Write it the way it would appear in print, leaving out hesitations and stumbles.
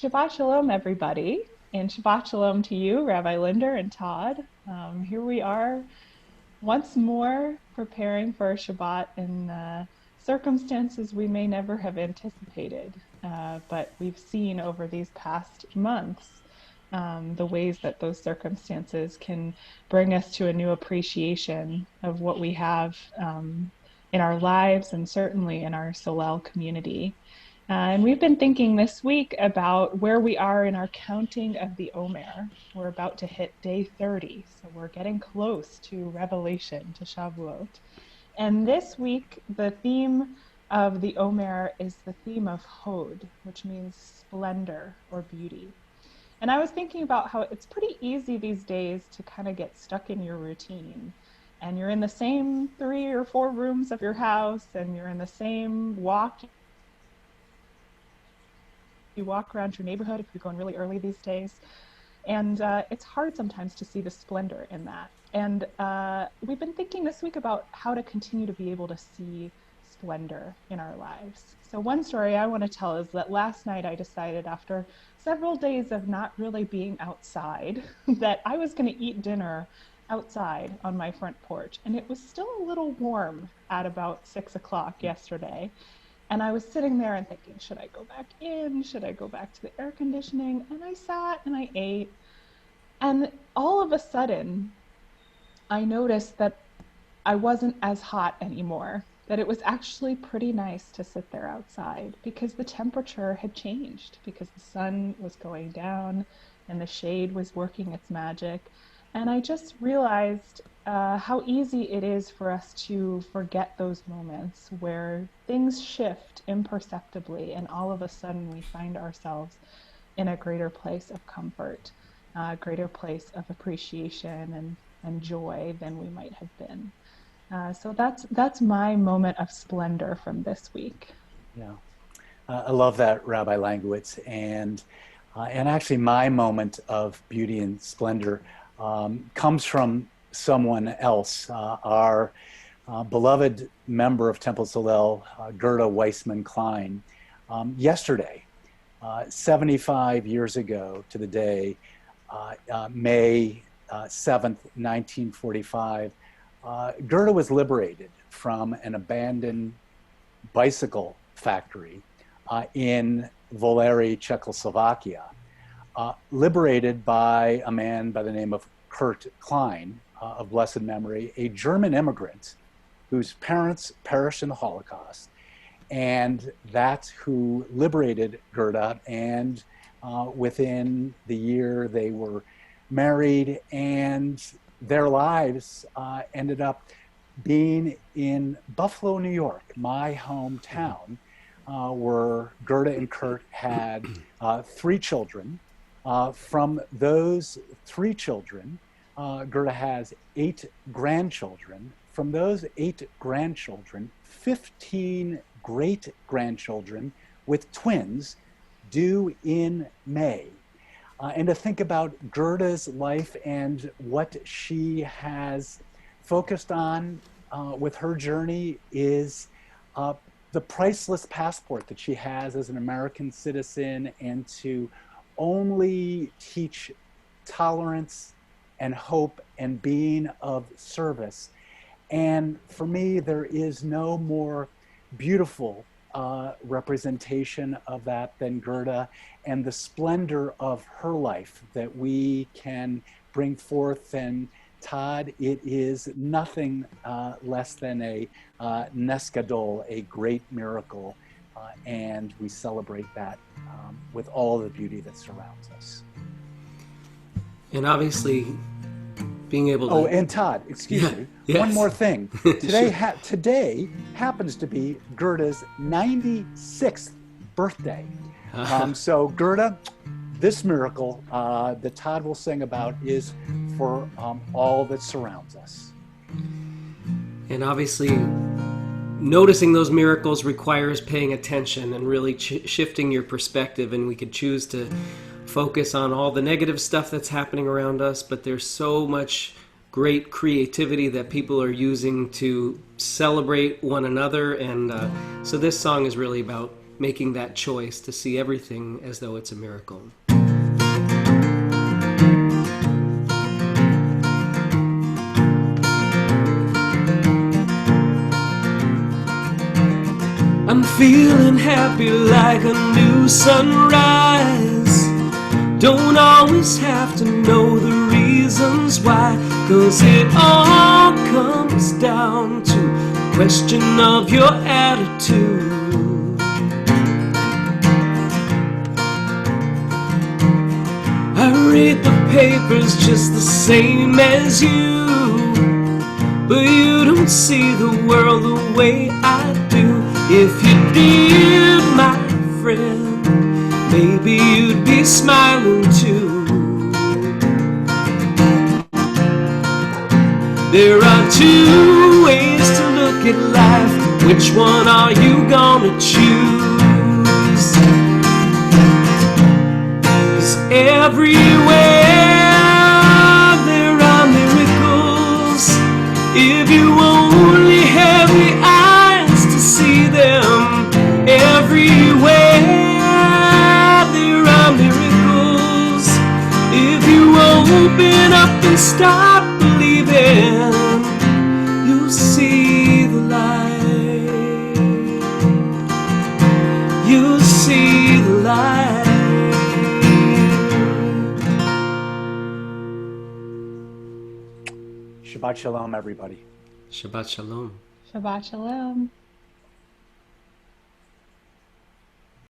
Shabbat Shalom, everybody, and Shabbat Shalom to you, Rabbi Linder and Todd. Here we are once more preparing for Shabbat in circumstances we may never have anticipated, but we've seen over these past months the ways that those circumstances can bring us to a new appreciation of what we have in our lives and certainly in our Solel community. And we've been thinking this week about where we are in our counting of the Omer. We're about to hit day 30, so we're getting close to Revelation, to Shavuot. And this week, the theme of the Omer is the theme of Hod, which means splendor or beauty. And I was thinking about how it's pretty easy these days to kind of get stuck in your routine. And you're in the same 3 or 4 rooms of your house, and you're in the same walk. You walk around your neighborhood if you're going really early these days. And it's hard sometimes to see the splendor in that. And we've been thinking this week about how to continue to be able to see splendor in our lives. So one story I want to tell is that last night I decided, after several days of not really being outside, that I was going to eat dinner outside on my front porch. And it was still a little warm at about 6 o'clock yesterday. And I was sitting there and thinking, should I go back in? Should I go back to the air conditioning? And I sat and I ate. And all of a sudden, I noticed that I wasn't as hot anymore, that it was actually pretty nice to sit there outside because the temperature had changed, because the sun was going down and the shade was working its magic. And I just realized how easy it is for us to forget those moments where things shift imperceptibly and all of a sudden we find ourselves in a greater place of comfort, a greater place of appreciation and joy than we might have been. So that's my moment of splendor from this week. Yeah, I love that, Rabbi Langowitz, and actually my moment of beauty and splendor comes from someone else, our beloved member of Temple Solel, Gerda Weissman-Klein. Yesterday, 75 years ago to the day, May 7th, 1945, Gerda was liberated from an abandoned bicycle factory in Volery, Czechoslovakia, liberated by a man by the name of Kurt Klein, of blessed memory, a German immigrant whose parents perished in the Holocaust. And that's who liberated Gerda. And within the year, they were married, and their lives ended up being in Buffalo, New York, my hometown, where Gerda and Kurt had 3 children. From those 3 children, Gerda has 8 grandchildren. From those 8 grandchildren, 15 great-grandchildren with twins due in May. And to think about Gerda's life and what she has focused on with her journey is the priceless passport that she has as an American citizen, and to only teach tolerance and hope and being of service. And for me, there is no more beautiful representation of that than Gerda, and the splendor of her life that we can bring forth. And Todd, it is nothing less than a Nes Gadol, a great miracle. And we celebrate that with all the beauty that surrounds us. And obviously, being able to... Oh, and Todd, excuse me, yes. One more thing. Today, Sure. Today happens to be Gerda's 96th birthday. So Gerda, this miracle that Todd will sing about is for all that surrounds us. And obviously, noticing those miracles requires paying attention and really shifting your perspective. And we could choose to focus on all the negative stuff that's happening around us, but there's so much great creativity that people are using to celebrate one another. And so this song is really about making that choice to see everything as though it's a miracle. I'm feeling happy like a new sunrise. Don't always have to know the reasons why, 'cause it all comes down to a question of your attitude. I read the papers just the same as you, but you don't see the world the way I do. If you did, my friend, maybe you'd be smiling too. There are two ways to look at life. Which one are you gonna choose? 'Cause everywhere there are miracles. If you only have the eyes to see them, everywhere there are miracles. If you open up and start believing, you'll see the light. You'll see the light. Shabbat Shalom, everybody. Shabbat Shalom. Shabbat Shalom.